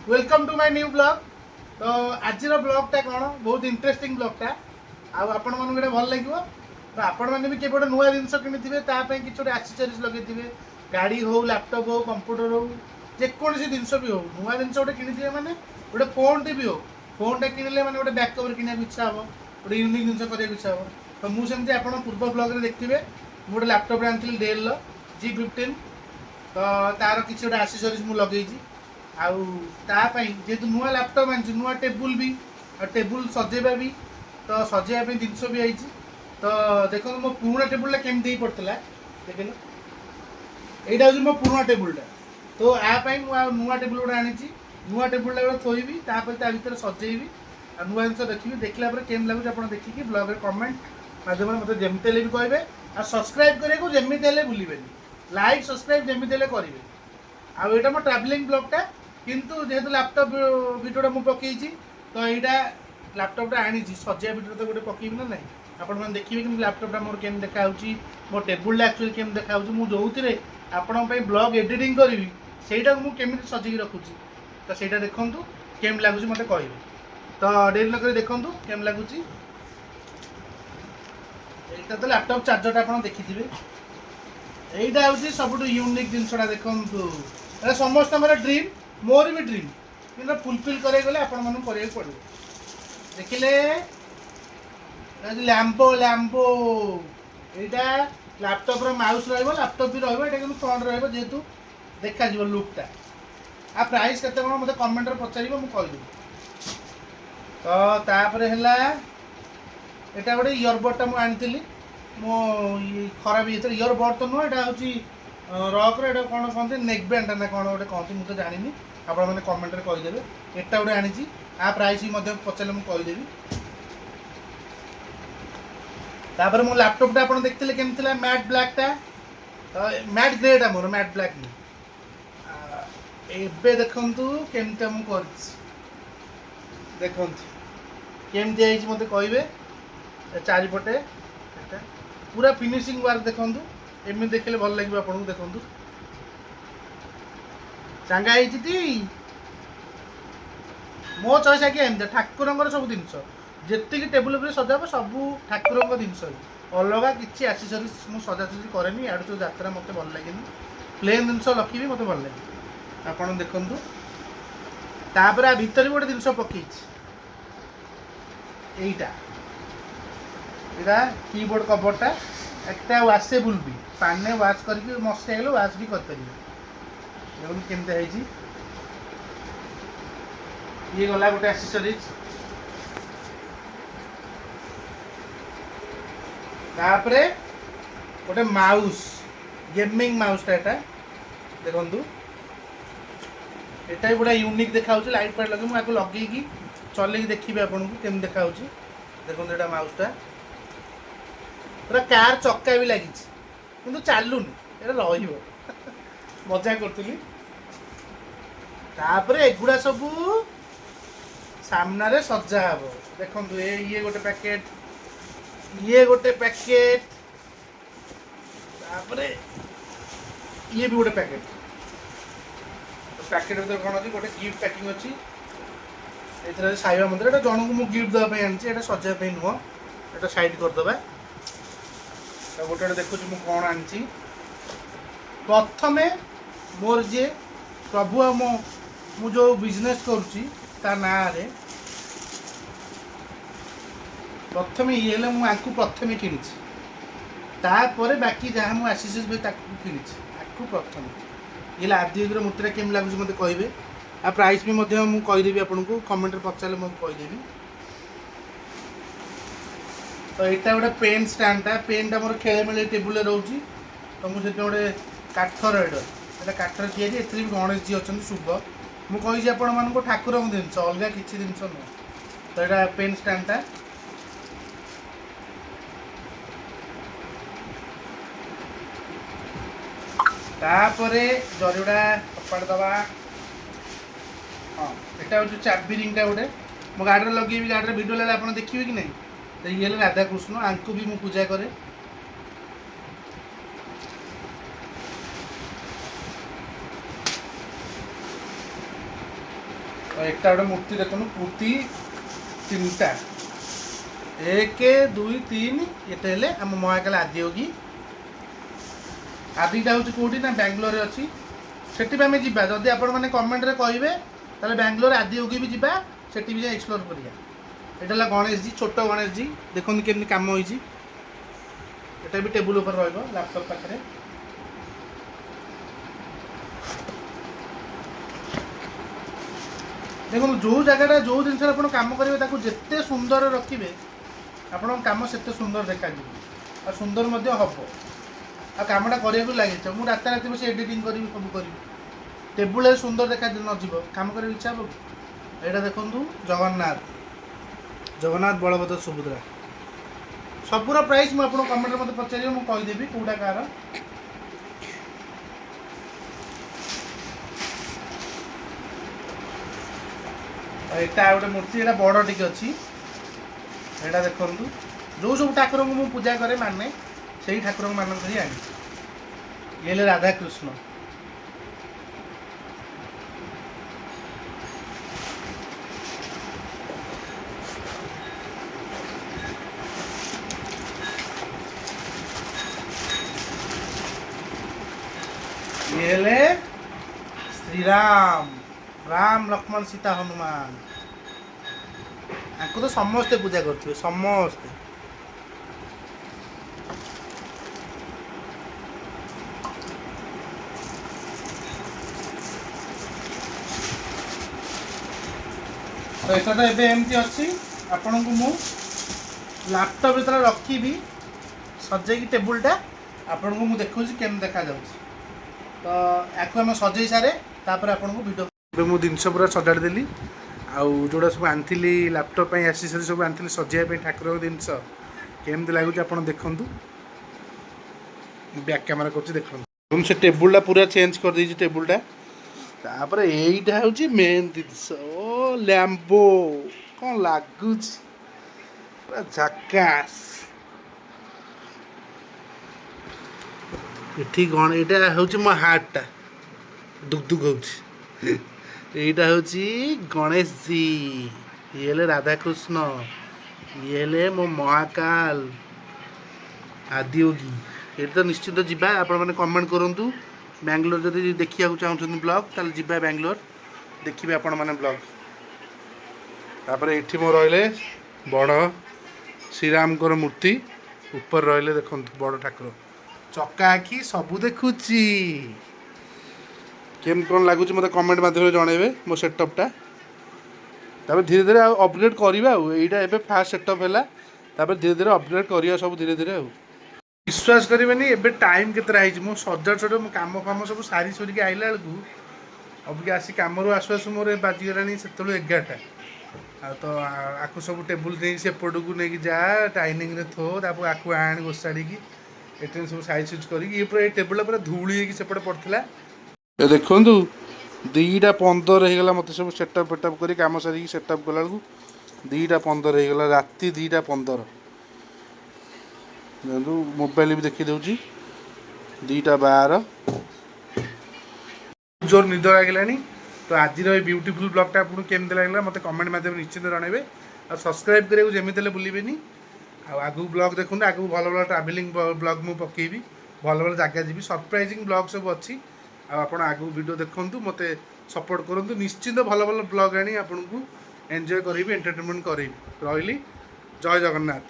Welcome to my new blog. तो आज ब्लॉगटा कौन बहुत इंटरेस्टिंग ब्लॉगटा आपण मानक भल लगे। तो आपण मैंने भी केवल नुआ जिन कि किसी आक्सेसरीज लगे गाड़ी हो लैपटॉप हो कंप्यूटर हो जेकोसी जिनस भी हो नुआ जिन गोटे कि मैंने गोटे फोन टे भी हो फोनटा किणिले मैंने गोटे बैक कवर किना इच्छा हम गोटे यूनिक जिन कराया इच्छा हम। तो मुझे आप पूर्व ब्लॉग में देखिए गोटे लैपटॉप आनी डेल G15 तो तार किसी गोटे आक्सेसरीज मुझे लगे जेहेतु नुआ लैपटॉप आनी नुआ टेबुल भी टेबुल सजेबा भी तो सजेबा जिनस भी आई। तो देखो मो पुराना टेबुलटा केमती पड़ता देख यहाँ हूँ मो पुराना टेबुलटा। तो यापाई नुआ टेबुल गोटे आनी नुआ टेबुलटा गोटे थोबी भितर सजेबी आ नुआ जिन देखिए देखला केम लगुच आप देखिए ब्लॉग कमेंट माध्यम मतलब जमी भी कहे आ सब्सक्राइब करने जमी भूलें लाइक सब्सक्राइब जमी करेंगे। आउ यहाँ मो ट्रावेलिंग ब्लॉगटा किंतु जेहेतु लैपटॉप वीडियोटा मुझे पकई तो यहाँ लैपटॉपटा आनी सजा वीडियो तो गोटे पकेबी ना ना आपण देखिए कि लैपटॉपटा मोर केम देखा मो टेबुलटा एक्चुअली केम देखा मुझे आपण ब्लॉग एडिटिंग करी से मुझे सजेक रखुची तो सहीटा देखूँ केम लगुच मत कहे। तो डेरी नक देखूँ केम लगुच यहाँ तो लैपटॉप चार्जरटा आप देखिथे यहाँ हूँ सब यूनिक जिनसा देखूँ समस्त ड्रीम मोर भी ड्रीम कि फुलफिल करे गले आपण पड़ो देखिले लैंबो लैंबो यहाँ लैपटॉप माउस रैपटॉप भी रहा फ्रंट रेतु देखा लुकटा आ प्राइस केते कौन मतलब कमेंट पचार मुझे कहीदेवी। तो तापर है यहाँ गोटे इयरबडटा मुझे आनी मो खराब ये इयरबड तो नुह यहाँ हूँ रॉक रे कौन कहते नेक बैंड ना कौन गोटे कहते मुझे जानी आप कमेंट कहीदेवे। एटा गोटे आनी आ प्राइस भी पचारे मुझे कहीदेवी। तापर मो लैपटॉपटा आप देखते केमती मैट ब्लैकटा मैट ग्रेटा मोर मैट ब्लैक नहीं एबे देखंतु केमती मुझे देखु केमती मत कहे चारिपटे पूरा फिनिशिंग वर्क देखंतु एमती देखले भल लगे आपको देखंतु चांगा टी मो चॉइस आगे एमती ठाकुर सब जिन जी टेबुल पर सजाब सब ठाकुर जिनस अलग किसी आक्सेसरीज मुझे सजासजी कैनि यार जो यात्रा मत भल लगे प्लेन जिनस रखी मत भल लगे आपड़ देखु। तापर आ भितर गोटे जिनस पकई यहाँ कीबोर्ड कवरटा एक वाशेबुल भी पानी वाश करके मस्त आगे वाश भी करें केमती ये गला गोटे आक्सेसरीज। तापरे गोटे माउस गेमिंग माउसटा यहाँ देखु यहाँ गोटे यूनिक देखा लाइट फाइट लगे मुझे लगे चल देखिए आपको केम देखा देखो यहाँ माउसटा पूरा कार चक्का भी लगी कि चलुनी ये मजा करी। एगुड़ा सब सामने सजा हे देखो ये गोटे पैकेट ये गोटे पैकेट तापरे ये भी गोटे पैकेट पैकेट भर कौन अच्छी गोटे गिफ्ट पैकिंग अच्छी ये साइबा मंदिर ये जन को मुझे गिफ्ट देवाई आनी सजापी नुह ये साइड करदे गोटे गोटे देखुच मुझे कौन आनी प्रथम मोर जी प्रभु मु जो बिजनेस करुच्ची ता ना रे प्रथम ये मुझे प्रथम कि बाकी जहाँ मुझे आसीस कि प्रथम ये आदिगर मूर्तिटा केम लगुच मत कहे आ प्राइस भी मुझे कहीदेवी आपको कमेंट पचारे मुझे कहीदेवी। तो यहाँ गोटे पेन स्टाण्डटा पेनटा मोर खेलमेले टेबुल रोचे तो मुझे गोटे काठर यहाँ काठर या भी गणेश जी अच्छा शुभ मुझे आपण ठाकुर जिन अलग किसी जिन नुह। तो यहाँ पेन स्टाण्डटा तापरे जरिगुड़ा कपाड़ दबा हाँ यहाँ हूँ चाबी रिंगटा गोटे मो गाड़ी लगे गाड़ी भिडियो लगे आप देखिए कि नहीं। तो ये राधाकृष्ण आंकु भी मुझे पूजा करे একটা गोटे मूर्ति देखो मूर्ति 3टा 1 2 3 ये आम महाकाल आदियोगी आदिटा हूँ कौटी ना बेंगलोर अच्छी सेठी आम जा जदि आपण मैंने कमेंट रे कहे ताले बेंगलोर आदियोगी भी जा सेठी भी एक्सप्लोर करिया। एटा गणेश जी छोट गणेश जी देखो केमती काम होइछि एटा भी टेबुल ऊपर रहइबो लैपटॉप पाखरे। देखो जो जगह जो जिन आप कम करेंगे जिते सुंदर रखिए आपण कम से सुंदर देखा आ सुंदर हम आ कमटा करने लगे मुझे रात राति बस एडिटिंग करी सब करी टेबुल सुंदर देखा नजर कम कर इच्छा हम यहाँ देखु जगन्नाथ जगन्नाथ बलभद्र सुभद्रा सबूर प्राइस मुझे कमेंट मत पचारे मुझे कहीदेवी कौटा कार यहाँ गोटे मूर्ति यहाँ बड़ टी अच्छी यहाँ देखु जो सब ठाकुर को मुझे पूजा करे माने से ठाकुर मानक ही आनी ये राधाकृष्ण ये श्री राम राम लक्ष्मण सीता हनुमान आपको तो समस्ते पूजा करते समस्ते तो एटा तो एबे एमती अच्छी आपण को मु लैपटॉप भीतर रखी सजे टेबुलटा आपण को मु देखो केम देखा जाउछ तो याको हम सजे सारे तापर आपण को वीडियो मु जिनस पूरा सजाड़ देली आउ जोड़ा सब आनी लैपटॉप आसीसरी सब आनी सजाइए ठाकुर जिनस केमती लगुच आप देखु बैक कैमेरा कर देखो से टेबुलटा पूरा चेंज कर दी टेबुलटा तापर यहीटा हूँ मेन जिनस ओ लैम्बो कौन लगुच पूरा झकास ये गण यहाँ हूँ मो हार्टा दुख दुख हो यहाँ हूँ गणेश जी ये राधाकृष्ण ये मो महाकाल आदियोगी ये तो निश्चित जीवा आपण मैंने कमेंट करूँ बेंगलोर जब देखा चाहते ब्लॉग ताल जीवा बेंगलोर देखिए आपण मैंने ब्लॉग तापर ये मो रही बड़ श्रीराम मूर्ति ऊपर रही देखो बड़ ठाकुर चक्का आखि सबू देखुची केम कौन लगुच मत कमेंट मध्यम जनइबे मो सेटअपटा तापर धीरे धीरे अपग्रेड करवा यहाँ एवं फास्ट सेटअप है तापर धीरे धीरे अपग्रेड करवा सब धीरे धीरे विश्वास करेंगे एबे टाइम केतरा मो सजा सज मो काम फाम सब सारी सरिक आइला बेलू अबिक आसी कम आसु आसु मोर बाजीगला से 11टा आ तो आपको सब टेबुल नहीं सेपट को लेकिन जा डाइनिंग रे थो आपको आण घोषाड़ी एटे सब साइज सुज कर टेबुल पूरा धूली सेपटे पड़ता देखु 2:15 होगा मत सब सेटअप फेटअप कर कम सारी सेटअप कला 2:15 होगा राति 2:15 मोबाइल भी देखी दूँ 2:12 जोर निद लगे तो आज ब्यूटीफुल ब्लॉगटा आपको केमती लगे मत कमेंट मध्यम निश्चित जनइबे आ सब्सक्राइब करेंगे जमी भूलें आगू ब्लॉग देखते आगू भल भल ट्रावेलिंग ब्लॉग मुझे पकेबी भल भल जगह जी सरप्राइजिंग ब्लॉग सब अच्छी आपण आगू वीडियो देखु मत सपोर्ट करूँ निश्चित भल भल ब्लॉग आनी आपको एंजॉय करी एंटरटेनमेंट करी रही जय जगन्नाथ।